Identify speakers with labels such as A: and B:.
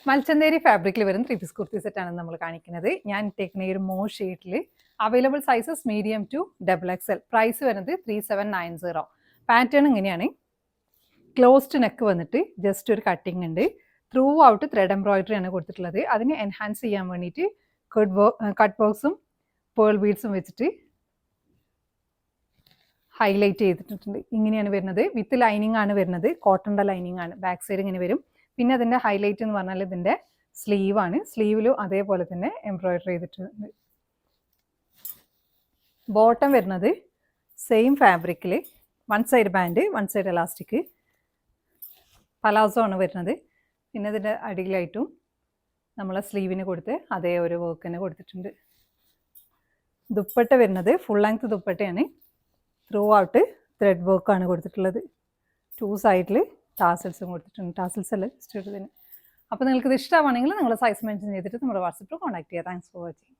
A: മൽച്ചന്തേരി ഫാബ്രിക്കിൽ വരുന്ന 3 പീസ് കുർത്തി സെറ്റാണ് നമ്മൾ കാണിക്കുന്നത്. ഞാൻ ഇട്ടേക്കുന്ന ഈ ഒരു മോ ഷെയ്ഡിൽ available sizes medium to XXL. Price വരുന്നത് 3790. പാറ്റേൺ ഇങ്ങനെയാണ്. ക്ലോസ്ഡ് നെക്ക് വന്നിട്ട് ജസ്റ്റ് ഒരു കട്ടിങ് ഉണ്ട്. ത്രൂ ഔട്ട് ത്രെഡ് എംബ്രോയിഡറി ആണ് കൊടുത്തിട്ടുള്ളത്. അതിനെ എൻഹാൻസ് ചെയ്യാൻ വേണ്ടിയിട്ട് കട്ട് ബോക്സും പേൾ ബീഡ്സും വെച്ചിട്ട് ഹൈലൈറ്റ് ചെയ്തിട്ടുണ്ട്. ഇങ്ങനെയാണ് വരുന്നത്. വിത്ത് ലൈനിങ് ആണ് വരുന്നത്. കോട്ടൻ്റെ ലൈനിങ് ആണ്. ബാക്ക് സൈഡ് ഇങ്ങനെ വരും. പിന്നെ അതിൻ്റെ ഹൈലൈറ്റ് എന്ന് പറഞ്ഞാൽ ഇതിൻ്റെ സ്ലീവ് ആണ്. സ്ലീവിലും അതേപോലെ തന്നെ എംബ്രോയിഡറി ചെയ്തിട്ടുണ്ട്. ബോട്ടം വരുന്നത് സെയിം ഫാബ്രിക്കിൽ 1 side band 1 side elastic palazzo ആണ് വരുന്നത്. പിന്നെ ഇതിൻ്റെ അടിയിലായിട്ടും നമ്മളെ സ്ലീവിന് കൊടുത്ത് അതേ ഒരു വർക്ക് തന്നെ കൊടുത്തിട്ടുണ്ട്. ദുപ്പട്ട വരുന്നത് ഫുൾ ലെങ്ത് ദുപ്പട്ടയാണ്. ത്രൂ ഔട്ട് ത്രെഡ് വർക്കാണ് കൊടുത്തിട്ടുള്ളത്. 2 സൈഡിൽ ടാസൽസും കൊടുത്തിട്ടുണ്ട്. ടാസൽസ് അല്ല ജസ്റ്റ് ഇതിന്. അപ്പോൾ നിങ്ങൾക്ക് ഇത് ഇഷ്ടമാണെങ്കിൽ നിങ്ങളുടെ സൈസ് മെൻഷൻ ചെയ്തിട്ട് നമ്മുടെ വാട്സപ്പിൽ കോൺടാക്ട് ചെയ്യുക. Thanks for watching.